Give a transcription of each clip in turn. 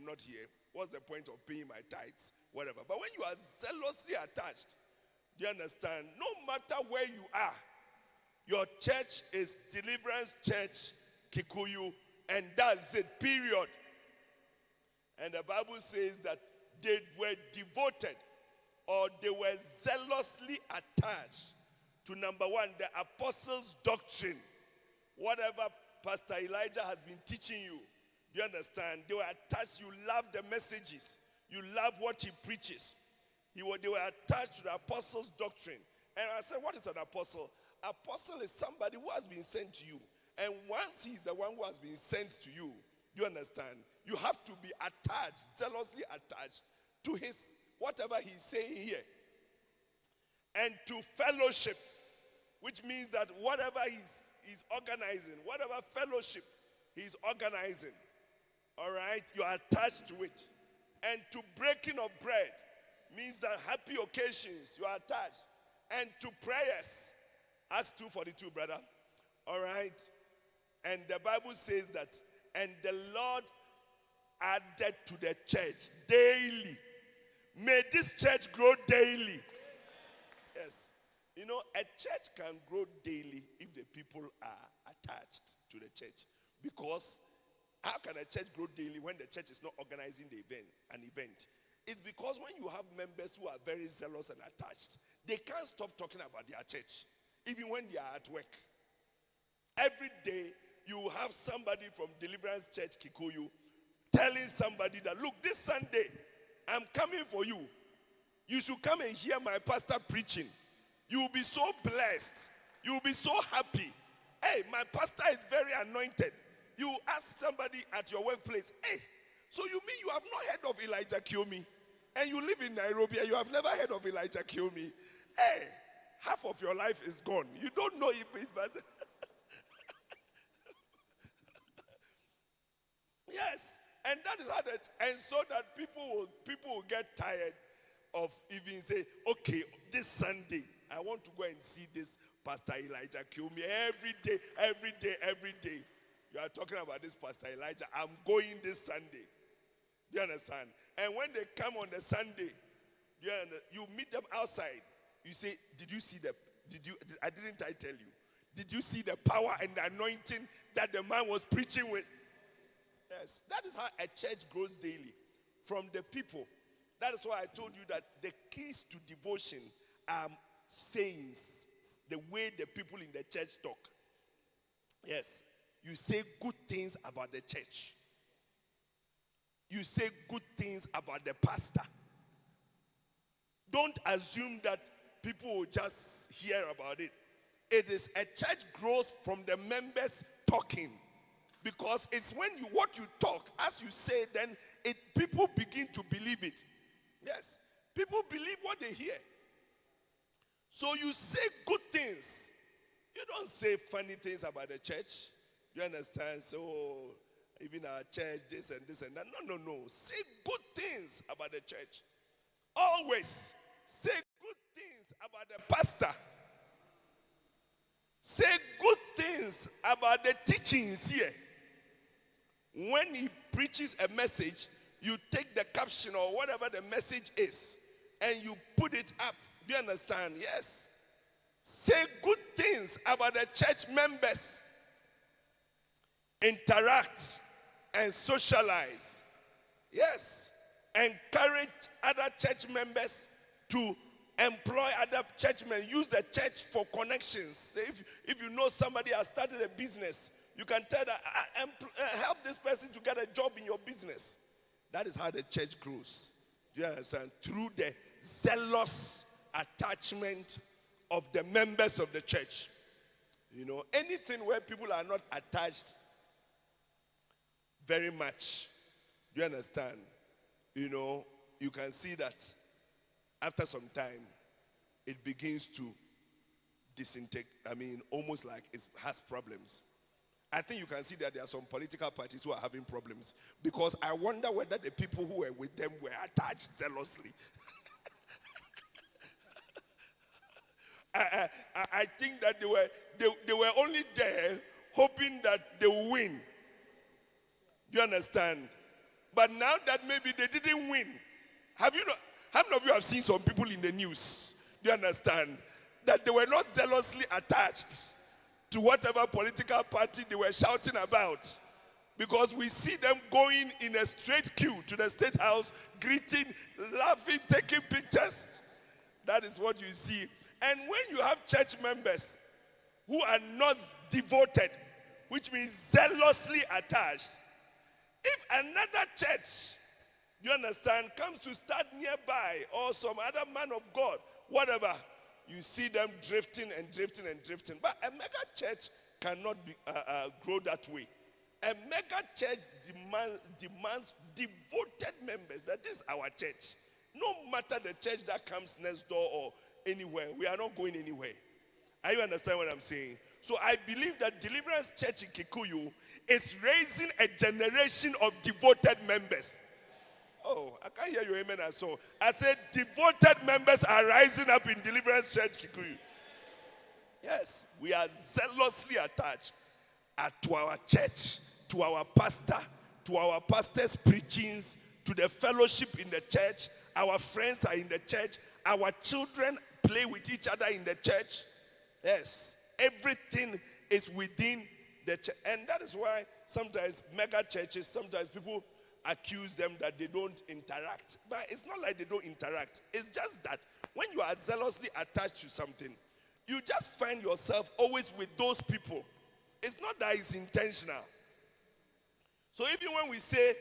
not here, what's the point of paying my tithes? Whatever. But when you are zealously attached, do you understand? No matter where you are, your church is Deliverance Church, Kikuyu, and that's it, period. And the Bible says that they were devoted, or they were zealously attached to, number one, the apostles' doctrine. Whatever Pastor Elijah has been teaching you, do you understand? They were attached. You love the messages. You love what he preaches. They were attached to the apostles' doctrine. And I said, what is an apostle? Apostle is somebody who has been sent to you. And once he's the one who has been sent to you, you understand? You have to be attached, zealously attached to his, whatever he's saying here. And to fellowship, which means that whatever he's organizing, whatever fellowship he's organizing, all right, you are attached to it. And to breaking of bread means that happy occasions, you are attached. And to prayers, Acts 2:42, brother, all right. And the Bible says that, and the Lord added to the church daily. May this church grow daily. Yes. You know, a church can grow daily if the people are attached to the church. Because how can a church grow daily when the church is not organizing an event? It's because when you have members who are very zealous and attached, they can't stop talking about their church, even when they are at work. Every day, you have somebody from Deliverance Church, Kikuyu, telling somebody that, look, this Sunday, I'm coming for you. You should come and hear my pastor preaching. You will be so blessed. You will be so happy. Hey, my pastor is very anointed. You ask somebody at your workplace, hey, so you mean you have not heard of Elijah Commey? And you live in Nairobi and you have never heard of Elijah Commey? Hey, half of your life is gone. You don't know it, but yes, and that is how that, and so that people will get tired of even say, okay, this Sunday I want to go and see this Pastor Elijah Commey every day. You are talking about this Pastor Elijah. I'm going this Sunday. Do you understand? And when they come on the Sunday, you meet them outside. You say, did you see I tell you? Did you see the power and the anointing that the man was preaching with? Yes, that is how a church grows daily, from the people. That is why I told you that the keys to devotion are sayings, the way the people in the church talk. Yes, you say good things about the church. You say good things about the pastor. Don't assume that people will just hear about it. It is a church grows from the members talking. Because it's when what you talk, as you say, then people begin to believe it. Yes. People believe what they hear. So you say good things. You don't say funny things about the church. You understand? So even our church, this and that. No. Say good things about the church. Always say good things about the pastor. Say good things about the teachings here. When he preaches a message, you take the caption or whatever the message is and you put it up. Do you understand? Yes. Say good things about the church members. Interact and socialize. Yes. Encourage other church members to employ other churchmen. Use the church for connections. Say if you know somebody has started a business, you can tell that, help this person to get a job in your business. That is how the church grows. Do you understand? Through the zealous attachment of the members of the church. You know, anything where people are not attached very much, do you understand? You know, you can see that after some time, it begins to disintegrate. I mean, almost like it has problems. I think you can see that there are some political parties who are having problems, because I wonder whether the people who were with them were attached zealously. I think that they were only there hoping that they will win. Do you understand? But now that maybe they didn't win, how many of you have seen some people in the news? Do you understand? That they were not zealously attached to whatever political party they were shouting about. Because we see them going in a straight queue to the State House, greeting, laughing, taking pictures. That is what you see. And when you have church members who are not devoted, which means zealously attached, if another church, you understand, comes to start nearby, or some other man of God, whatever, you see them drifting and drifting and drifting. But a mega church cannot grow that way. A mega church demands devoted members. That is our church. No matter the church that comes next door or anywhere, we are not going anywhere. Are you understand what I'm saying? So I believe that Deliverance Church in Kikuyu is raising a generation of devoted members. Oh, I can't hear you, amen. I said devoted members are rising up in Deliverance Church Kikuyu. Yes, we are zealously attached to our church, to our pastor, to our pastor's preachings, to the fellowship in the church. Our friends are in the church. Our children play with each other in the church. Yes, everything is within the church. And that is why sometimes mega churches, sometimes people accuse them that they don't interact. But it's not like they don't interact. It's just that when you are zealously attached to something, you just find yourself always with those people. It's not that it's intentional. So even when we say,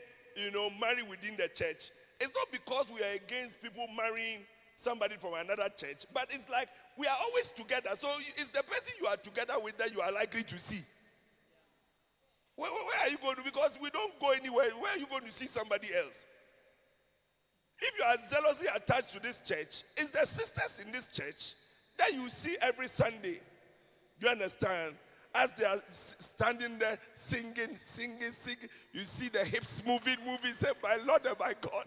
marry within the church, it's not because we are against people marrying somebody from another church, but it's like we are always together. So it's the person you are together with that you are likely to see. Where are you going to? Because we don't go anywhere. Where are you going to see somebody else? If you are zealously attached to this church, it's the sisters in this church that you see every Sunday. You understand? As they are standing there singing, you see the hips moving, say, my Lord and my God.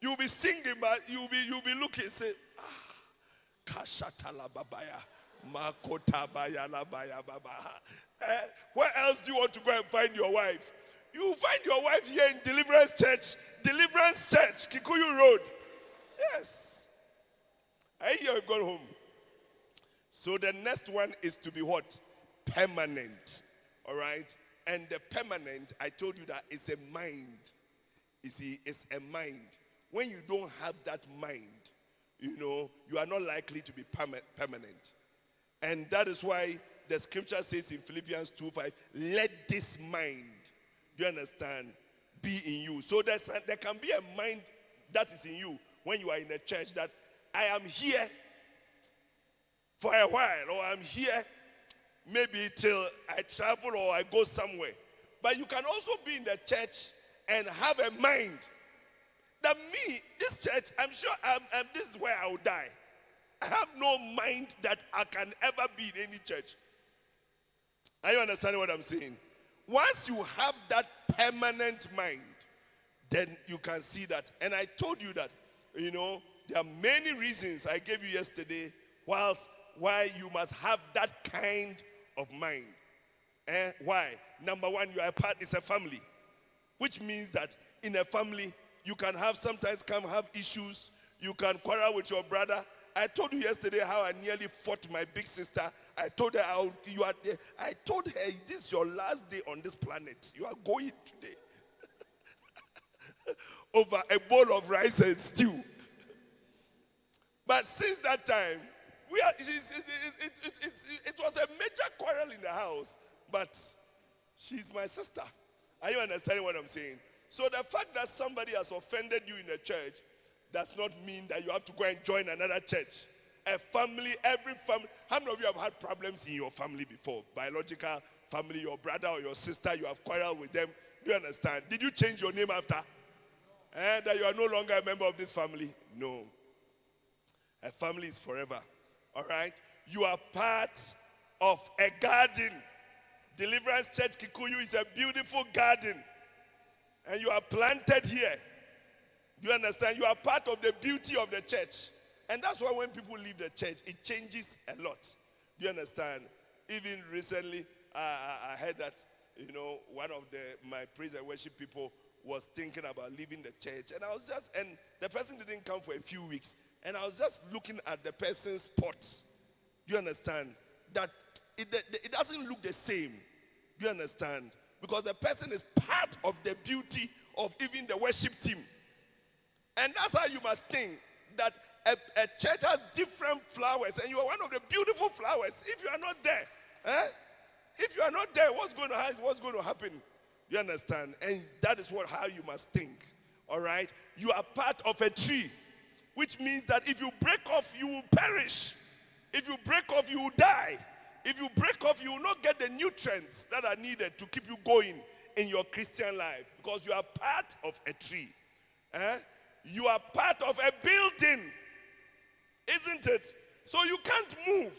You'll be singing, but you'll be looking, say, Kashatala babaya, Makotabaya labaya baba. Where else do you want to go and find your wife? You find your wife here in Deliverance Church, Kikuyu Road. Yes. I hear you go home. So the next one is to be what? Permanent. All right? And the permanent, I told you that is a mind. You see, it's a mind. When you don't have that mind, you are not likely to be permanent. And that is why the scripture says in Philippians 2:5, let this mind, do you understand, be in you. So there can be a mind that is in you when you are in a church that I am here for a while, or I'm here maybe till I travel or I go somewhere. But you can also be in the church and have a mind that me, this church, I'm sure this is where I will die. I have no mind that I can ever be in any church. Are you understanding what I'm saying? Once you have that permanent mind, then you can see that. And I told you that, there are many reasons I gave you yesterday why you must have that kind of mind. Why? Number one, you are it's a family. Which means that in a family, you can sometimes have issues. You can quarrel with your brother. I told you yesterday how I nearly fought my big sister. I told her, I told her, this is your last day on this planet. You are going today. Over a bowl of rice and stew. But since that time, it was a major quarrel in the house. But she's my sister. Are you understanding what I'm saying? So the fact that somebody has offended you in a church does not mean that you have to go and join another church. A family, every family. How many of you have had problems in your family before? Biological family, your brother or your sister, you have quarreled with them. Do you understand? Did you change your name after? That you are no longer a member of this family? No. A family is forever. All right? You are part of a garden. Deliverance Church Kikuyu is a beautiful garden. And you are planted here. Do you understand? You are part of the beauty of the church. And that's why when people leave the church, it changes a lot. Do you understand? Even recently, I heard that, one of my praise and worship people was thinking about leaving the church. And the person didn't come for a few weeks. And I was just looking at the person's pot. Do you understand? That it doesn't look the same. Do you understand? Because the person is part of the beauty of even the worship team. And that's how you must think, that a church has different flowers, and you are one of the beautiful flowers. If you are not there, if you are not there, what's going to happen? You understand? And that is how you must think. All right? You are part of a tree, which means that if you break off, you will perish. If you break off, you will die. If you break off, you will not get the nutrients that are needed to keep you going in your Christian life, because you are part of a tree. You are part of a building, isn't it? So you can't move.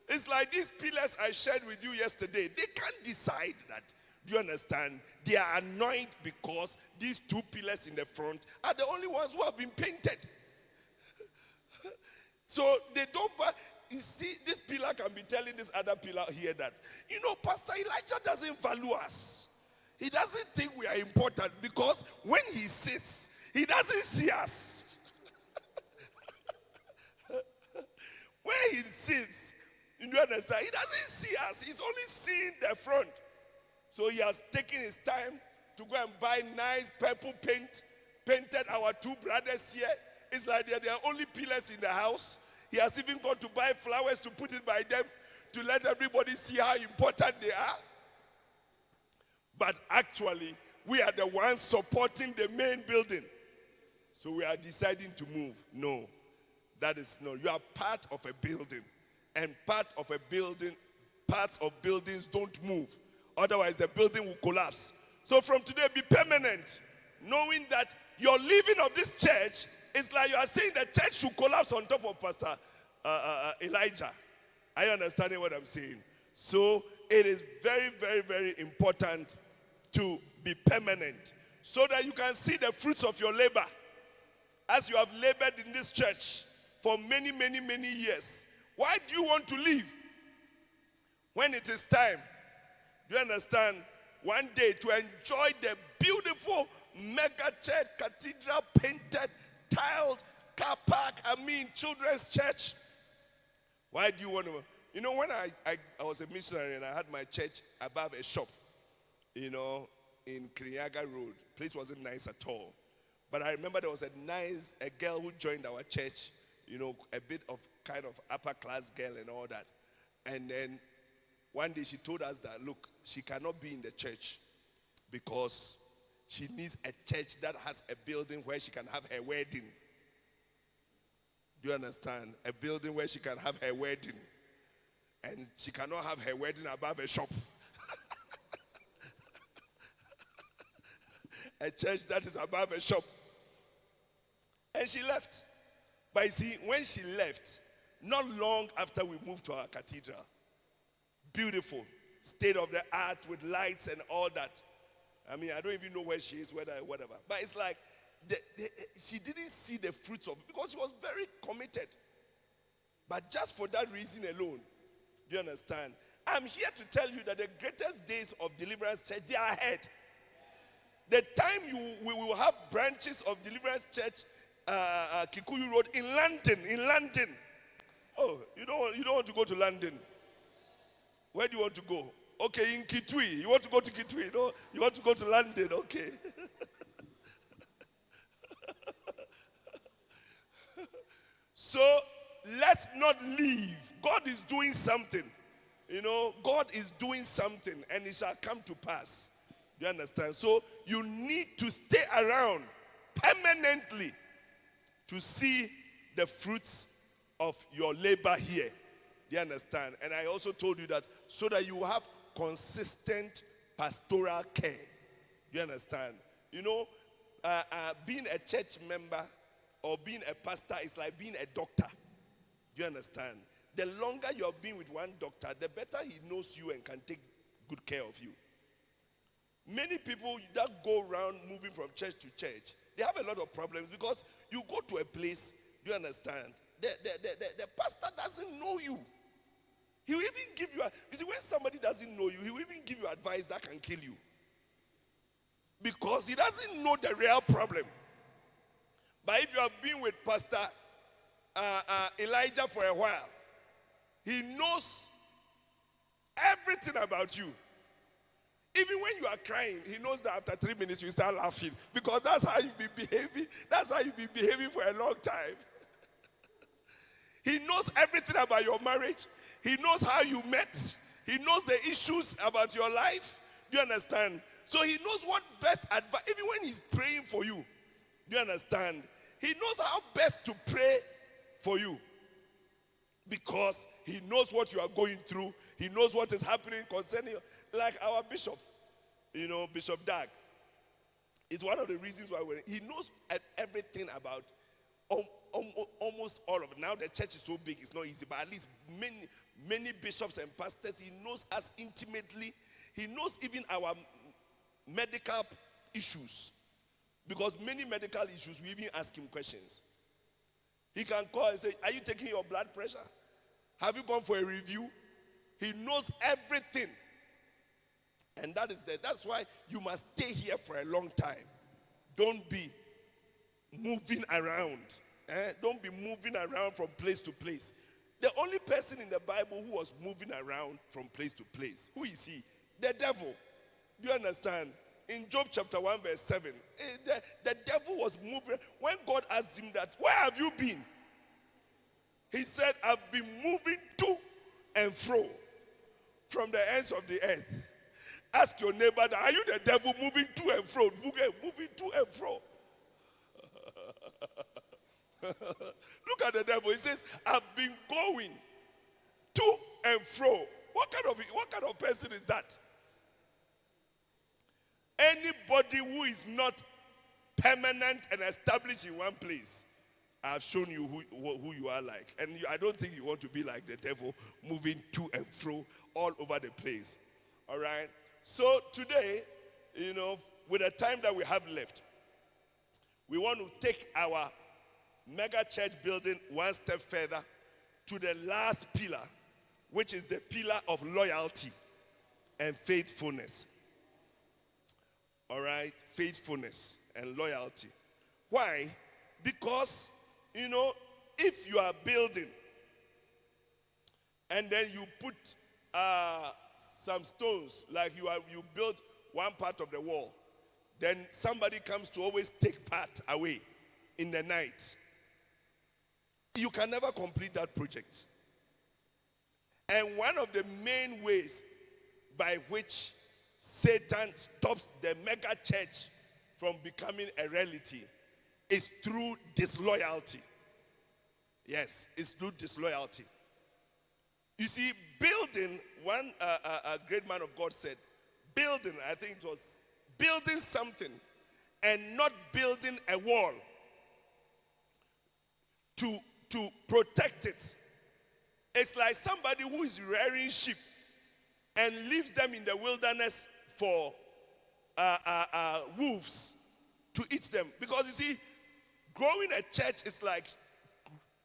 It's like these pillars I shared with you yesterday. They can't decide that. Do you understand? They are annoyed because these two pillars in the front are the only ones who have been painted. So they don't. You see, this pillar can be telling this other pillar here that, Pastor Elijah doesn't value us. He doesn't think we are important, because when he sits, he doesn't see us. When he sits, you understand, he doesn't see us. He's only seeing the front. So he has taken his time to go and buy nice purple paint, painted our two brothers here. It's like they're the only pillars in the house. He has even gone to buy flowers to put it by them to let everybody see how important they are. But actually, we are the ones supporting the main building. So we are deciding to move. No, that is no. You are part of a building. And parts of buildings don't move. Otherwise, the building will collapse. So from today, be permanent. Knowing that your leaving of this church is like you are saying the church should collapse on top of Pastor Elijah. Are you understanding what I'm saying? So it is very, very, very important to be permanent, so that you can see the fruits of your labor. As you have labored in this church for many, many, many years. Why do you want to leave? When it is time, do you understand? One day to enjoy the beautiful mega church, cathedral, painted, tiled, car park, children's church. Why do you want to? When I was a missionary and I had my church above a shop, in Kiriaga Road. Place wasn't nice at all. But I remember there was a girl who joined our church, a bit of kind of upper class girl and all that. And then one day she told us that, look, she cannot be in the church because she needs a church that has a building where she can have her wedding. Do you understand? A building where she can have her wedding. And she cannot have her wedding above a shop. A church that is above a shop. And she left. But you see, when she left, not long after we moved to our cathedral, beautiful, state of the art with lights and all that. I don't even know where she is, whatever. But it's like, she didn't see the fruits of it because she was very committed. But just for that reason alone, do you understand? I'm here to tell you that the greatest days of Deliverance Church, they are ahead. The time we will have branches of Deliverance Church, Kikuyu Road in London. Oh, you don't want to go to London. Where do you want to go? Okay, in Kitui. You want to go to Kitui? No, you want to go to London. Okay. So let's not leave. God is doing something. God is doing something, and it shall come to pass. You understand? So you need to stay around permanently to see the fruits of your labor here. Do you understand? And I also told you that so that you have consistent pastoral care. Do you understand? Being a church member or being a pastor is like being a doctor. Do you understand? The longer you have been with one doctor, the better he knows you and can take good care of you. Many people that go around moving from church to church, they have a lot of problems because you go to a place, do you understand? the pastor doesn't know you. He will even give you, you see, when somebody doesn't know you, he will even give you advice that can kill you. Because he doesn't know the real problem. But if you have been with Pastor Elijah for a while, he knows everything about you. Even when you are crying, he knows that after 3 minutes you start laughing. Because that's how you've been behaving. That's how you've been behaving for a long time. He knows everything about your marriage. He knows how you met. He knows the issues about your life. Do you understand? So he knows what best advice, even when he's praying for you. Do you understand? He knows how best to pray for you. Because he knows what you are going through. He knows what is happening concerning you. Like our bishop, Bishop Dag. It's one of the reasons why he knows everything about almost all of it. Now the church is so big, it's not easy. But at least many bishops and pastors, he knows us intimately. He knows even our medical issues. Because many medical issues, we even ask him questions. He can call and say, are you taking your blood pressure? Have you gone for a review? He knows everything. And that's why you must stay here for a long time. Don't be moving around. Don't be moving around from place to place. The only person in the Bible who was moving around from place to place, who is he? The devil. Do you understand? In Job chapter 1 verse 7, the devil was moving. When God asked him that, where have you been? He said, I've been moving to and fro from the ends of the earth. Ask your neighbor, are you the devil moving to and fro? Moving to and fro. Look at the devil. He says, I've been going to and fro. What kind of person is that? Anybody who is not permanent and established in one place, I've shown you who you are like. And I don't think you want to be like the devil, moving to and fro all over the place. All right? So today, with the time that we have left, we want to take our mega church building one step further to the last pillar, which is the pillar of loyalty and faithfulness. All right? Faithfulness and loyalty. Why? Because, if you are building and then you put some stones, like you build one part of the wall, then somebody comes to always take part away in the night. You can never complete that project. And one of the main ways by which Satan stops the mega church from becoming a reality is through disloyalty. Yes, it's through disloyalty. You see, building, a great man of God said, building, I think it was building something and not building a wall to protect it. It's like somebody who is rearing sheep and leaves them in the wilderness for wolves to eat them. Because you see, growing a church is like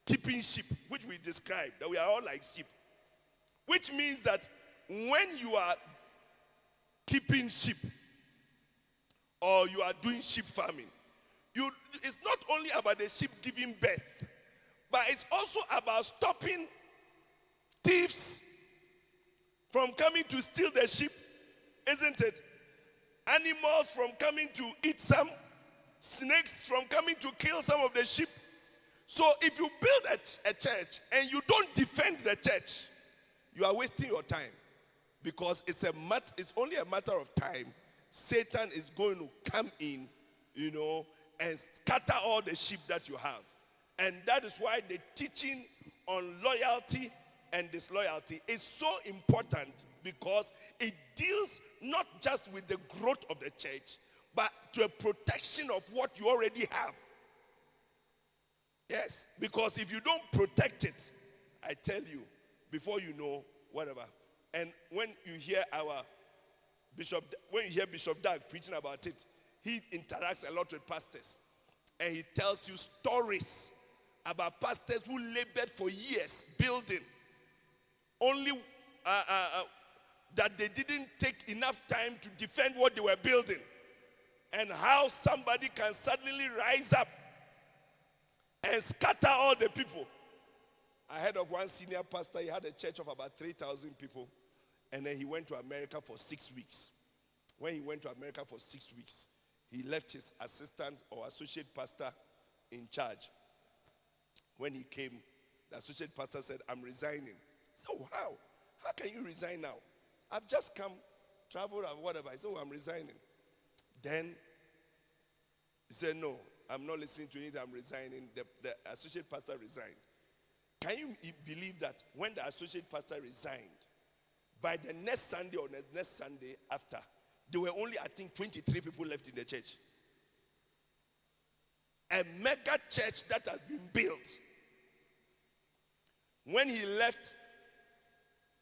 keeping sheep, which we described, that we are all like sheep. Which means that when you are keeping sheep or you are doing sheep farming, it's not only about the sheep giving birth, but it's also about stopping thieves from coming to steal the sheep, isn't it? Animals from coming to eat some, snakes from coming to kill some of the sheep. So if you build a church and you don't defend the church, you are wasting your time, because it's only a matter of time. Satan is going to come in, and scatter all the sheep that you have. And that is why the teaching on loyalty and disloyalty is so important, because it deals not just with the growth of the church, but to a protection of what you already have. Yes, because if you don't protect it, I tell you, before you know, whatever. And when you hear Bishop Doug preaching about it, he interacts a lot with pastors. And he tells you stories about pastors who labored for years building, only that they didn't take enough time to defend what they were building, and how somebody can suddenly rise up and scatter all the people. I heard of one senior pastor. He had a church of about 3,000 people, and then he went to America for 6 weeks. When he went to America for 6 weeks, he left his assistant or associate pastor in charge. When he came, the associate pastor said, "I'm resigning." He said, "Oh, how? How can you resign now? I've just come, traveled, or whatever." I said, "Oh, I'm resigning." Then he said, "No, I'm not listening to anything. I'm resigning." The associate pastor resigned. Can you believe that when the associate pastor resigned, by the next Sunday or the next Sunday after, there were only, I think, 23 people left in the church. A mega church that has been built. When he left,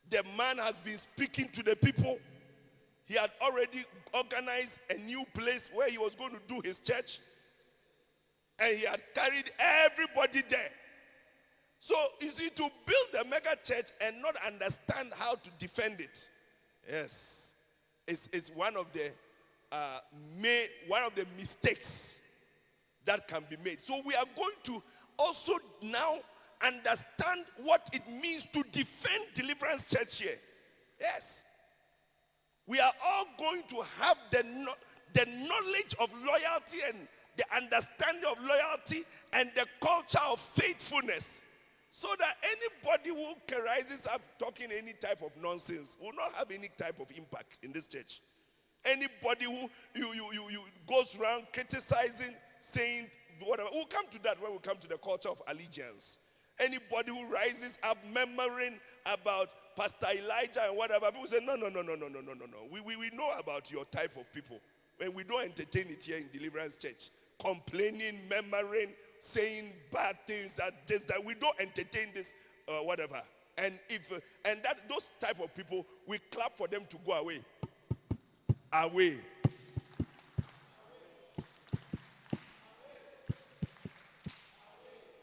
the man has been speaking to the people. He had already organized a new place where he was going to do his church. And he had carried everybody there. So, you see, to build a mega church and not understand how to defend it, yes, it's one of the mistakes that can be made. So we are going to also now understand what it means to defend Deliverance Church here. Yes. We are all going to have the knowledge of loyalty and the understanding of loyalty and the culture of faithfulness, so that anybody who rises up talking any type of nonsense will not have any type of impact in this church. Anybody who you goes around criticizing, saying whatever, we'll come to that when we come to the culture of allegiance. Anybody who rises up murmuring about Pastor Elijah and whatever, people say, no. We know about your type of people. And we don't entertain it here in Deliverance Church. Complaining, murmuring, saying bad things, that we don't entertain this, whatever. And those type of people, we clap for them to go away. Away.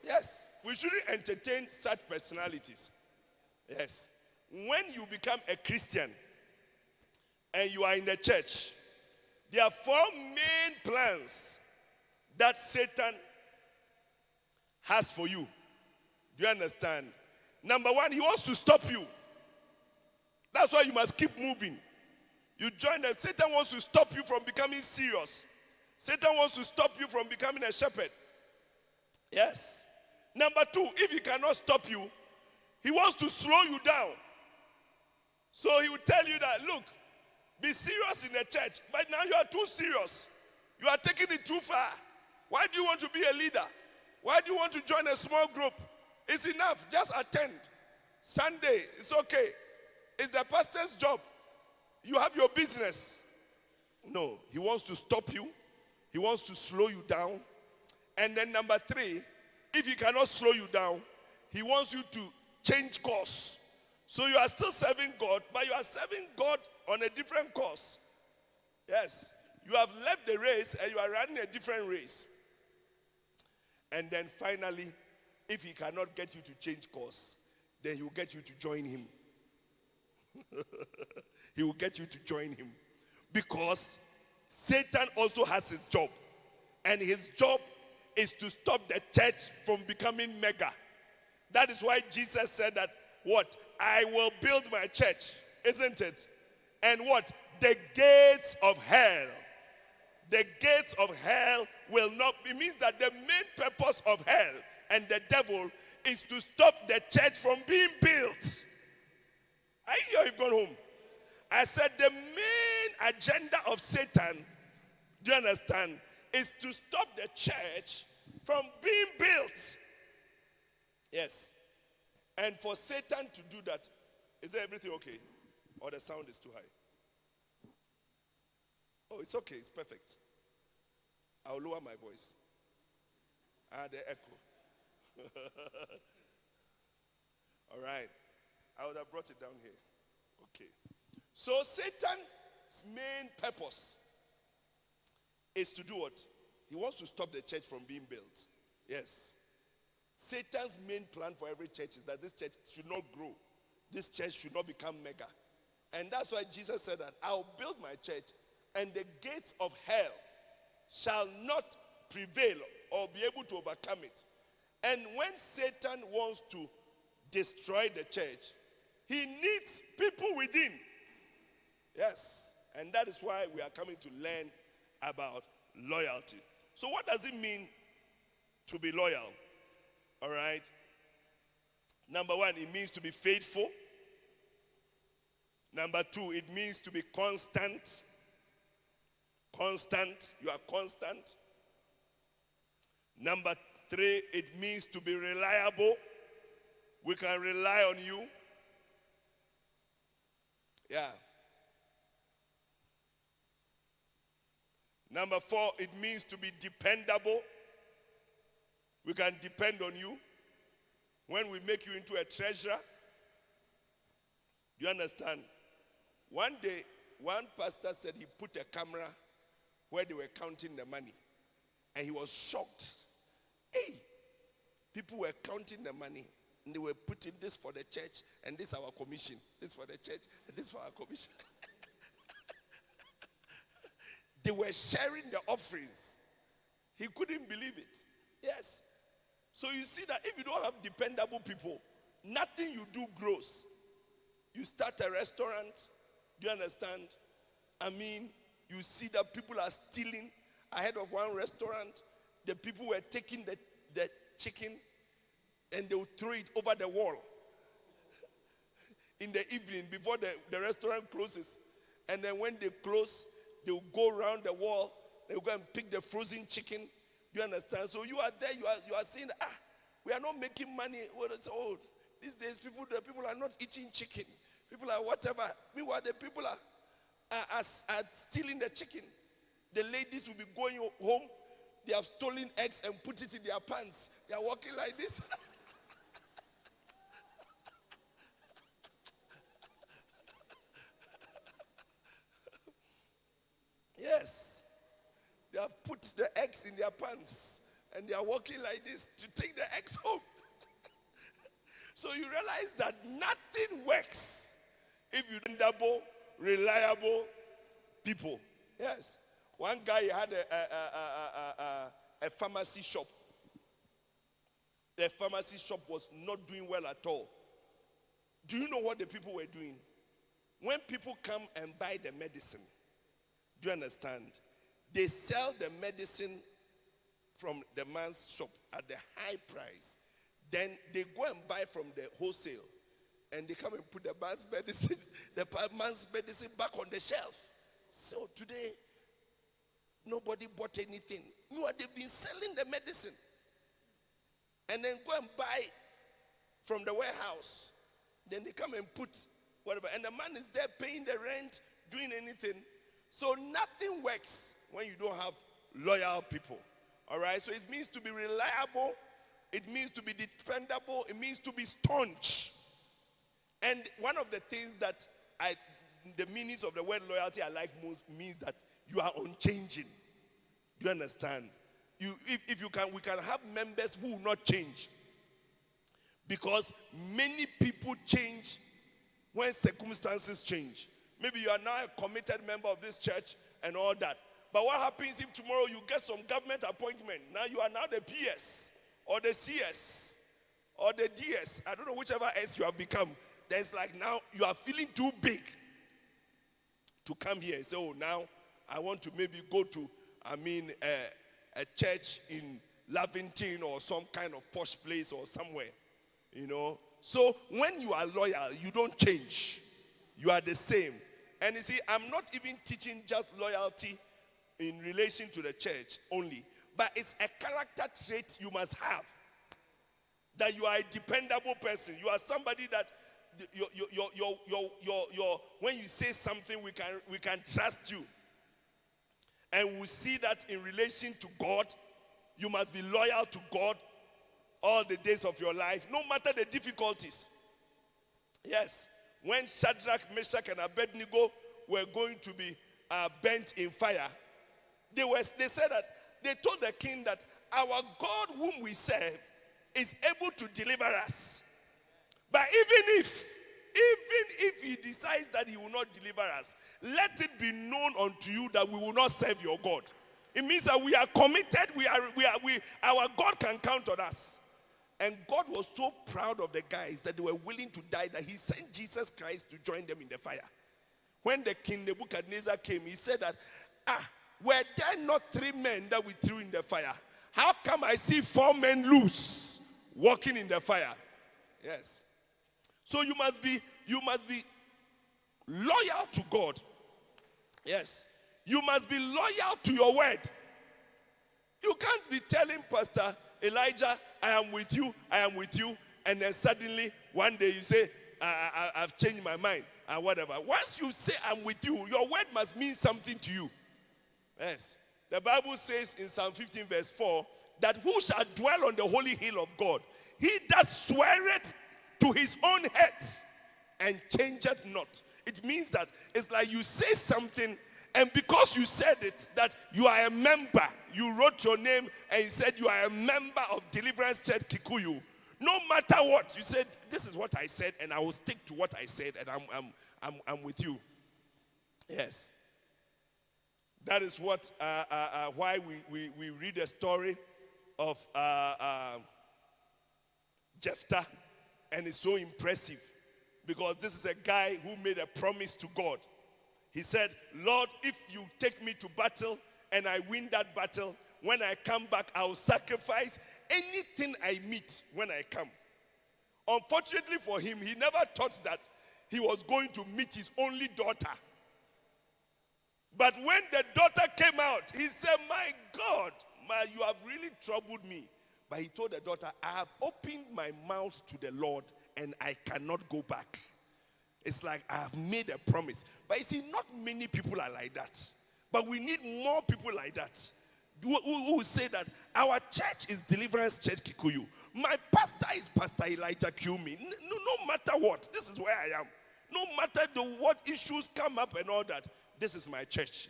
Yes, we shouldn't entertain such personalities. Yes. When you become a Christian and you are in the church, there are 4 main plans that Satan has for you. Do you understand? Number 1, he wants to stop you. That's why you must keep moving. You join them. Satan wants to stop you from becoming serious. Satan wants to stop you from becoming a shepherd. Yes. Number 2, if he cannot stop you, he wants to slow you down. So he will tell you that, look, be serious in the church, but now you are too serious. You are taking it too far. Why do you want to be a leader? Why do you want to join a small group? It's enough. Just attend. Sunday, it's okay. It's the pastor's job. You have your business. No, he wants to stop you. He wants to slow you down. And then number 3, if he cannot slow you down, he wants you to change course. So you are still serving God, but you are serving God on a different course. Yes. You have left the race and you are running a different race. And then finally, if he cannot get you to change course, then he will get you to join him. He will get you to join him. Because Satan also has his job. And his job is to stop the church from becoming mega. That is why Jesus said that, what? I will build my church, isn't it? And what? The gates of hell. The gates of hell will not, it means that the main purpose of hell and the devil is to stop the church from being built. Are you here? You've gone home. I said the main agenda of Satan, do you understand, is to stop the church from being built. Yes. And for Satan to do that, is everything okay? Or the sound is too high? Oh, it's okay. It's perfect. I'll lower my voice. The echo. All right. I would have brought it down here. Okay. So Satan's main purpose is to do what? He wants to stop the church from being built. Yes. Satan's main plan for every church is that this church should not grow. This church should not become mega. And that's why Jesus said that I'll build my church and the gates of hell shall not prevail or be able to overcome it. And when Satan wants to destroy the church, he needs people within. Yes. And that is why we are coming to learn about loyalty. So what does it mean to be loyal? All right. Number one, it means to be faithful. Number two, it means to be constant. Constant. You are constant. Number three, it means to be reliable. We can rely on you. Yeah. Number four, it means to be dependable. We can depend on you. When we make you into a treasurer, do you understand? One day, one pastor said he put a camera where they were counting the money. And he was shocked. Hey, people were counting the money. And they were putting this for the church and this our commission. This for the church and this for our commission. They were sharing the offerings. He couldn't believe it. Yes. So you see that if you don't have dependable people, nothing you do grows. You start a restaurant, do you understand? I mean, you see that people are stealing. Ahead of one restaurant, the people were taking the chicken and they would throw it over the wall in the evening before the restaurant closes. And then when they close, they will go around the wall, they will go and pick the frozen chicken. Do you understand? So you are there, you are saying, we are not making money. Oh, these days the people are not eating chicken. People are whatever. Meanwhile, the people are stealing the chicken. The ladies will be going home. They have stolen eggs and put it in their pants. They are walking like this. Yes. They have put the eggs in their pants and they are walking like this to take the eggs home. So you realize that nothing works if you dependable, reliable people. Yes. One guy had a pharmacy shop. The pharmacy shop was not doing well at all. Do you know what the people were doing? When people come and buy the medicine, do you understand? They sell the medicine from the man's shop at the high price. Then they go and buy from the wholesale. And they come and put the man's medicine back on the shelf. So today, nobody bought anything. No, they've been selling the medicine. And then go and buy from the warehouse. Then they come and put whatever. And the man is there paying the rent, doing anything. So nothing works when you don't have loyal people. All right? So it means to be reliable. It means to be dependable. It means to be staunch. And one of the things that the meanings of the word loyalty I like most means that you are unchanging. Do you understand? If you can, we can have members who will not change. Because many people change when circumstances change. Maybe you are now a committed member of this church and all that. But what happens if tomorrow you get some government appointment? Now you are now the PS or the CS or the DS. I don't know whichever S you have become. Then it's like now you are feeling too big to come here and say, oh, now I want to maybe go to, a church in Lavington or some kind of posh place or somewhere, you know. So when you are loyal, you don't change. You are the same. And you see, I'm not even teaching just loyalty in relation to the church only, but it's a character trait you must have. That you are a dependable person. You are somebody that when you say something, we can trust you. And we see that in relation to God, you must be loyal to God all the days of your life, no matter the difficulties. Yes, when Shadrach, Meshach, and Abednego were going to be burnt in fire, they said that they told the king that our God whom we serve is able to deliver us. But even if he decides that he will not deliver us, let it be known unto you that we will not serve your God. It means that we are committed. Our God can count on us. And God was so proud of the guys that they were willing to die that he sent Jesus Christ to join them in the fire. When the king Nebuchadnezzar came, he said that, were there not 3 men that we threw in the fire? How come I see 4 men loose walking in the fire? Yes. So you must be loyal to God. Yes. You must be loyal to your word. You can't be telling Pastor Elijah, I am with you, and then suddenly one day you say, I've changed my mind, and whatever. Once you say I'm with you, your word must mean something to you. Yes. The Bible says in Psalm 15 verse 4, that who shall dwell on the holy hill of God? He that sweareth to his own head and changeth not. It means that it's like you say something, and because you said it, that you are a member, you wrote your name and you said you are a member of Deliverance Church Kikuyu. No matter what, you said, this is what I said, and I will stick to what I said, and I'm with you. Yes. That is what why we read a story of Jephthah, and it's so impressive because this is a guy who made a promise to God. He said, Lord, if you take me to battle and I win that battle, when I come back, I will sacrifice anything I meet when I come. Unfortunately for him, he never thought that he was going to meet his only daughter. But when the daughter came out, he said, my God, you have really troubled me. But he told the daughter, I have opened my mouth to the Lord and I cannot go back. It's like I have made a promise. But you see, not many people are like that. But we need more people like that. Who say that our church is Deliverance Church Kikuyu. My pastor is Pastor Elijah Commey. No matter what, this is where I am. No matter what issues come up and all that, this is my church.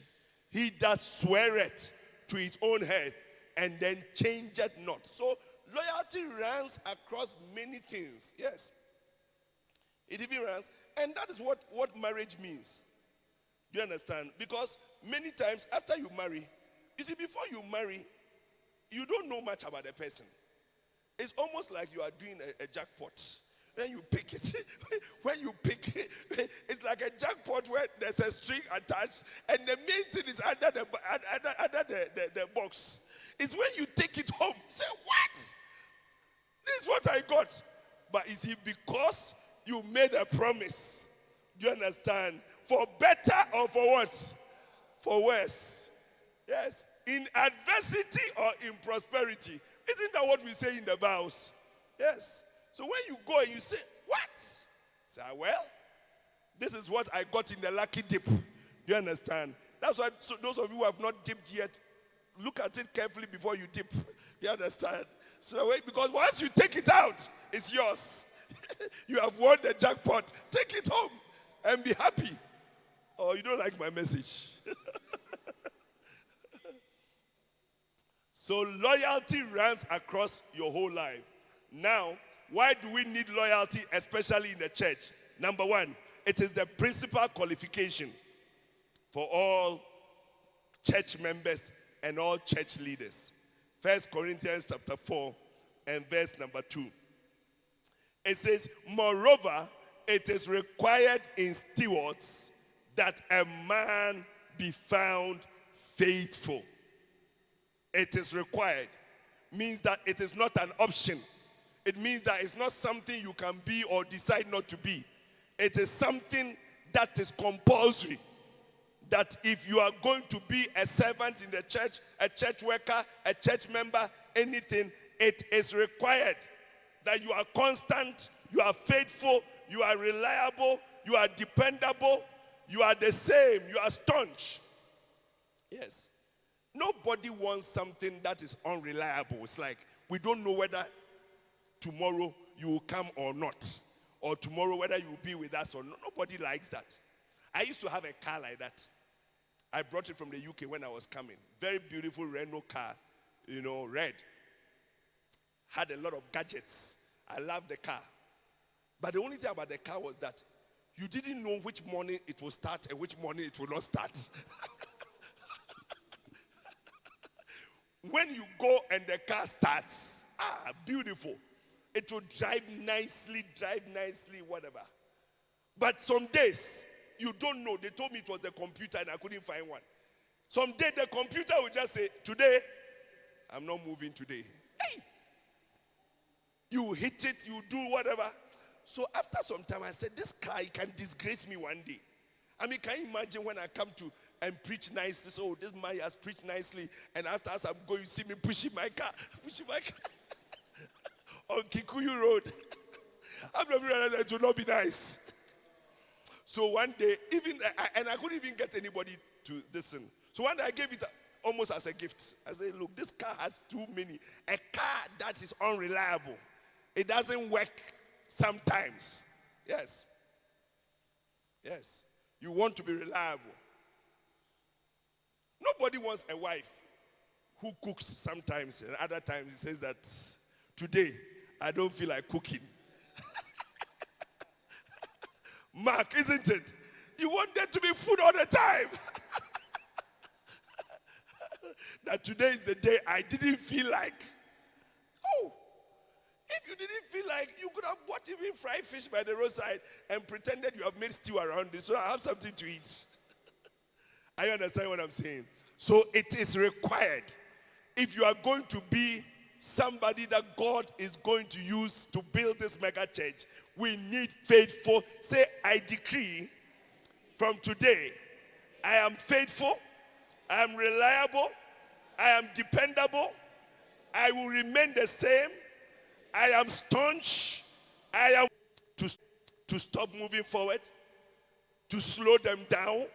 He does swear it to his own head and then change it not. So loyalty runs across many things. Yes. It even runs. And that is what marriage means. Do you understand? Because many times after you marry, you see, before you marry, you don't know much about the person. It's almost like you are doing a jackpot. Then you pick it. When you pick it, it's like a jackpot where there's a string attached, and the main thing is under the box. It's when you take it home. Say, what? This is what I got. But is it because you made a promise? Do you understand? For better or for what? For worse. Yes. In adversity or in prosperity. Isn't that what we say in the vows? Yes. So when you go and you say, what? Say, well, this is what I got in the lucky dip. Do you understand? That's why those of you who have not dipped yet, look at it carefully before you dip. You understand? So wait, because once you take it out, it's yours. You have won the jackpot. Take it home and be happy. Oh, you don't like my message. So loyalty runs across your whole life. Now, why do we need loyalty, especially in the church? Number one, it is the principal qualification for all church members and all church leaders. 1 Corinthians chapter 4 and verse number 2. It says, moreover, it is required in stewards that a man be found faithful. It is required. Means that it is not an option. It means that it's not something you can be or decide not to be. It is something that is compulsory. That if you are going to be a servant in the church, a church worker, a church member, anything, it is required that you are constant, you are faithful, you are reliable, you are dependable, you are the same, you are staunch. Yes. Nobody wants something that is unreliable. It's like we don't know whether tomorrow you will come or not, or tomorrow whether you will be with us or not. Nobody likes that. I used to have a car like that. I brought it from the UK when I was coming. Very beautiful Renault car, red. had a lot of gadgets. I loved the car. But the only thing about the car was that you didn't know which morning it will start and which morning it will not start. When you go and the car starts, beautiful. It will drive nicely, whatever. But some days, you don't know. They told me it was the computer and I couldn't find one. Some day the computer will just say, today, I'm not moving today. Hey! You hit it, you do whatever. So after some time, I said, this car can disgrace me one day. I mean, can you imagine when I come to and preach nicely? So this man has preached nicely. And after as I'm going, you see me pushing my car on Kikuyu Road. I'm not realizing it will not be nice. So one day, I couldn't even get anybody to listen. So one day I gave it almost as a gift. I said, look, this car has too many. A car that is unreliable. It doesn't work sometimes. Yes. Yes. You want to be reliable. Nobody wants a wife who cooks sometimes, and other times he says that today I don't feel like cooking. Mark, isn't it? You want there to be food all the time. That today is the day I didn't feel like. Oh, if you didn't feel like, you could have bought even fried fish by the roadside and pretended you have made stew around it so I have something to eat. I understand what I'm saying. So it is required. If you are going to be somebody that God is going to use to build this mega church, we need faithful. Say, I decree from today, I am faithful, I am reliable, I am dependable, I will remain the same, I am staunch, I am to stop moving forward, to slow them down,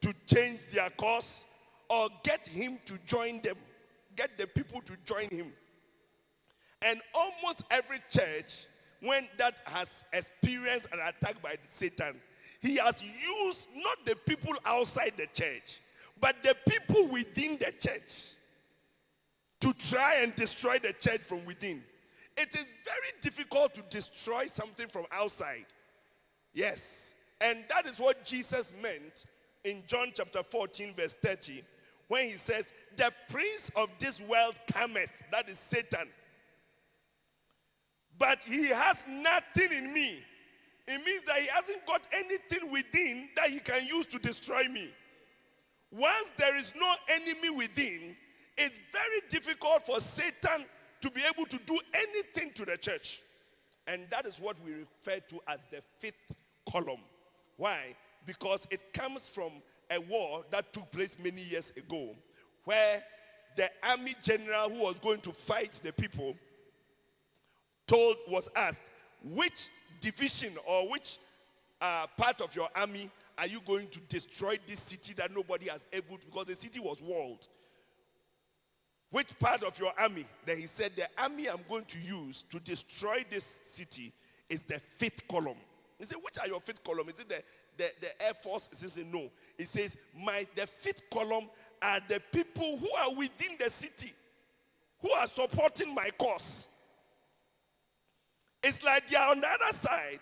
to change their course, or get him to join them, get the people to join him. And almost every church, when that has experienced an attack by Satan, he has used not the people outside the church, but the people within the church to try and destroy the church from within. It is very difficult to destroy something from outside. Yes. And that is what Jesus meant in John chapter 14, verse 30, when he says, the prince of this world cometh, that is Satan. But he has nothing in me. It means that he hasn't got anything within that he can use to destroy me. Once there is no enemy within, it's very difficult for Satan to be able to do anything to the church. And that is what we refer to as the fifth column. Why? Because it comes from a war that took place many years ago, where the army general who was going to fight the people was asked, which division or which part of your army are you going to destroy this city that nobody has able to, because the city was walled. Which part of your army? Then he said, the army I'm going to use to destroy this city is the fifth column. He said, which are your fifth column? Is it the Air Force? He says, no. He says, the fifth column are the people who are within the city, who are supporting my cause. It's like they are on the other side,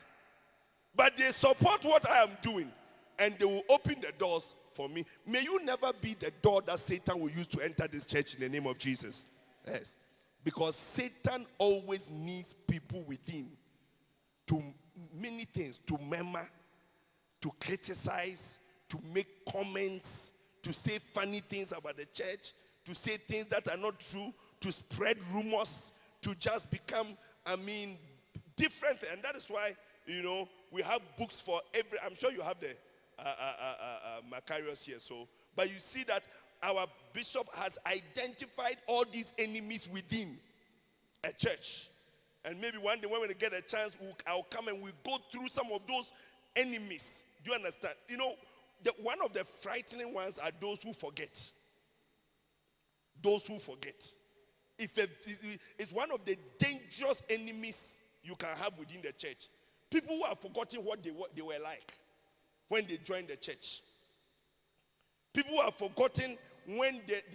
but they support what I am doing, and they will open the doors for me. May you never be the door that Satan will use to enter this church in the name of Jesus. Yes. Because Satan always needs people within to many things, to murmur, to criticize, to make comments, to say funny things about the church, to say things that are not true, to spread rumors, to just become, different. And that is why, we have books for every, I'm sure you have the Macarius here. So, but you see that our bishop has identified all these enemies within a church. And maybe one day when we get a chance, I'll come and we'll go through some of those enemies. Do you understand? One of the frightening ones are those who forget. Those who forget. It's one of the dangerous enemies you can have within the church. People who have forgotten what they were like when they joined the church. People who have forgotten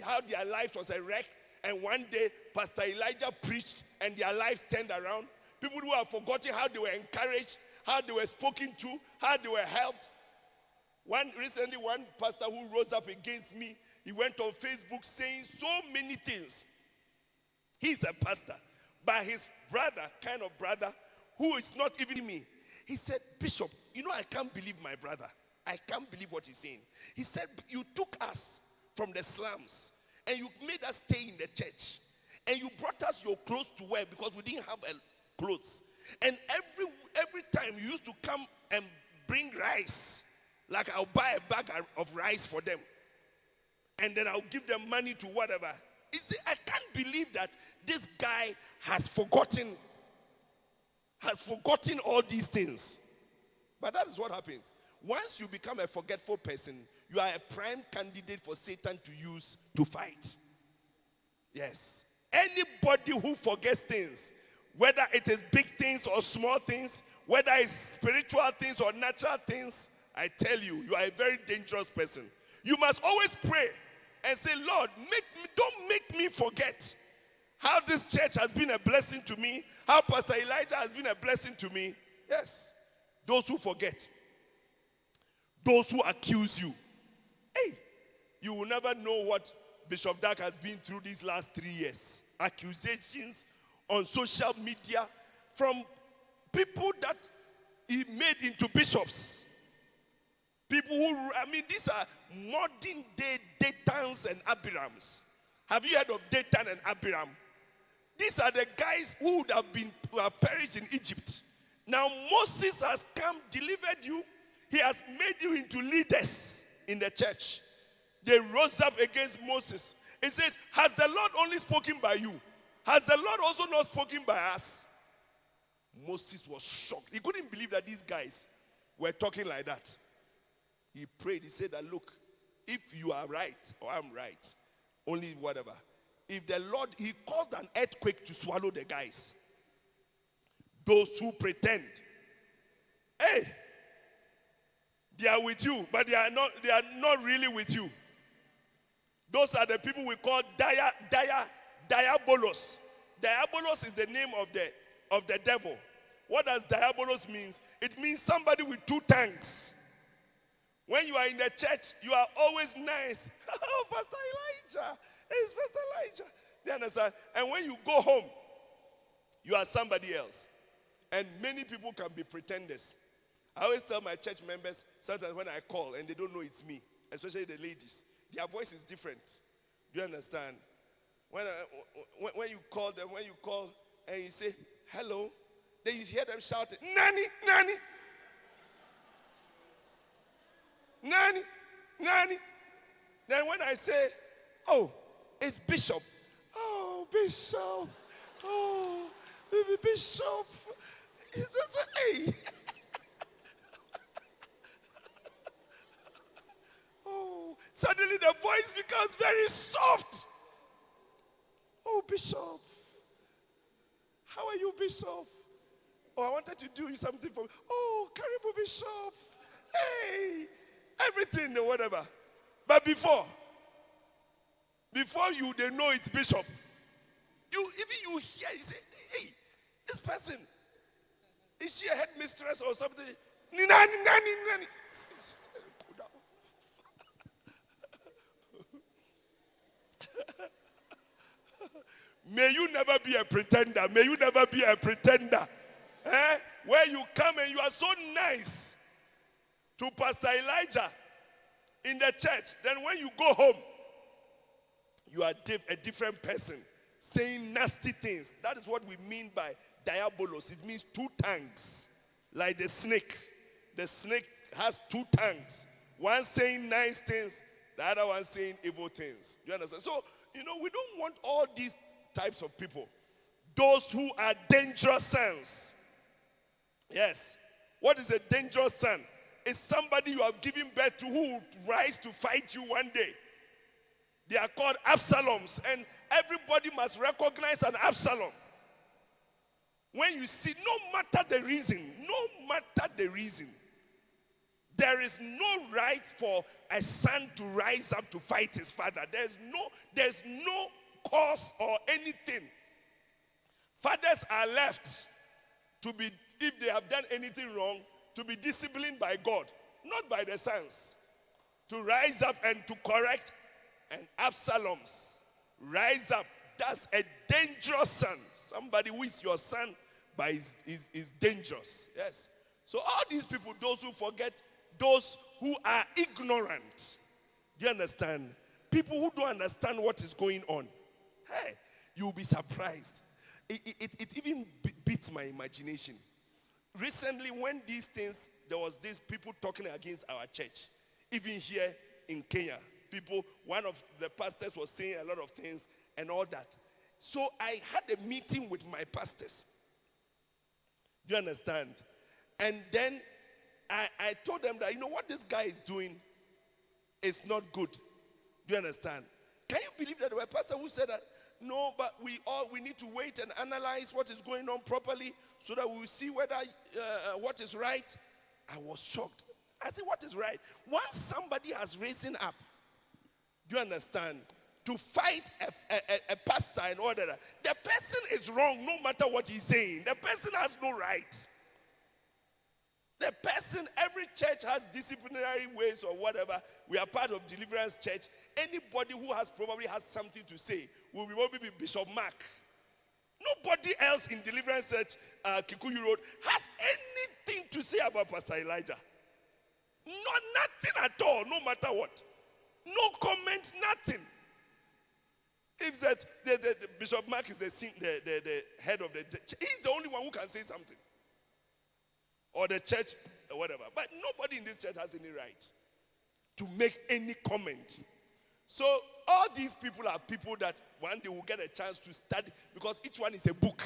how their life was a wreck and one day Pastor Elijah preached and their lives turned around. People who have forgotten how they were encouraged, how they were spoken to, how they were helped. Recently, one pastor who rose up against me, he went on Facebook saying so many things. He's a pastor, but his brother, kind of brother, who is not even me, he said, Bishop, I can't believe my brother. I can't believe what he's saying. He said, you took us from the slums and you made us stay in the church. And you brought us your clothes to wear because we didn't have clothes. And every time you used to come and bring rice. Like I'll buy a bag of rice for them. And then I'll give them money to whatever. You see, I can't believe that this guy has forgotten all these things. But that is what happens. Once you become a forgetful person, you are a prime candidate for Satan to use to fight. Yes. Anybody who forgets things, whether it is big things or small things, whether it's spiritual things or natural things, I tell you, you are a very dangerous person. You must always pray and say, Lord, don't make me forget how this church has been a blessing to me, how Pastor Elijah has been a blessing to me. Yes. Those who forget, those who accuse you. Hey, you will never know what Bishop Dark has been through these last 3 years. Accusations on social media from people that he made into bishops. People who, these are modern day Dathans and Abirams. Have you heard of Dathan and Abiram? These are the guys who have perished in Egypt. Now Moses has come, delivered you. He has made you into leaders in the church. They rose up against Moses. It says, has the Lord only spoken by you? Has the Lord also not spoken by us? Moses was shocked. He couldn't believe that these guys were talking like that. He prayed. He said that, look, if you are right or I'm right, only whatever. If the Lord, he caused an earthquake to swallow the guys. Those who pretend. Hey, they are with you, but they are not really with you. Those are the people we call diabolos. Diabolos is the name of the devil. What does diabolos mean? It means somebody with two tongues. When you are in the church, you are always nice. Oh, Pastor Elijah. It's Pastor Elijah. Do you understand? And when you go home, you are somebody else. And many people can be pretenders. I always tell my church members, sometimes when I call and they don't know it's me, especially the ladies, their voice is different. Do you understand? When you call them, and you say, hello, then you hear them shouting, Nani, Nani. Nani, Nani. Then when I say, oh, it's Bishop. Oh, Bishop. Oh, Bishop. He says, hey. Oh, suddenly the voice becomes very soft. Oh, Bishop. How are you, Bishop? Oh, I wanted to do something for me. Oh, Karibu Bishop. Hey. Everything or whatever. But before they know it's Bishop, you hear, you say, hey, this person, is she a headmistress or something? Nani. May you never be a pretender. May you never be a pretender. Where you come and you are so nice to Pastor Elijah in the church. Then when you go home, you are a different person, saying nasty things. That is what we mean by diabolos. It means two tongues, like the snake. The snake has two tongues. One saying nice things, the other one saying evil things. You understand? So, we don't want all these types of people. Those who are dangerous sons. Yes. What is a dangerous son? It's somebody you have given birth to who will rise to fight you one day. They are called Absaloms, and everybody must recognize an Absalom. When you see, no matter the reason, there is no right for a son to rise up to fight his father. There's no cause or anything. Fathers are left to be, if they have done anything wrong, to be disciplined by God, not by the sons. To rise up and to correct. And Absalom's rise up. That's a dangerous son. Somebody who is your son, but is dangerous. Yes. So all these people, those who forget, those who are ignorant. Do you understand? People who don't understand what is going on. Hey, you'll be surprised. It even beats my imagination. Recently, when these things, there was these people talking against our church. Even here in Kenya, one of the pastors was saying a lot of things and all that. So I had a meeting with my pastors. Do you understand? And then I told them that, what this guy is doing is not good. Do you understand? Can you believe that there were pastors who said that? No, but we need to wait and analyze what is going on properly so that we will see whether what is right. I was shocked. I said, what is right? Once somebody has risen up, do you understand, to fight a pastor and all that, the person is wrong no matter what he's saying. The person has no right. The person, every church has disciplinary ways or whatever. We are part of Deliverance Church. Anybody who probably has something to say will probably be Bishop Mark. Nobody else in Deliverance Church, Kikuyu Road, has anything to say about Pastor Elijah. Nothing at all, no matter what. No comment, nothing. If that the Bishop Mark is the head of the church, he's the only one who can say something. Or the church, or whatever. But nobody in this church has any right to make any comment. So all these people are people that one day will get a chance to study, because each one is a book.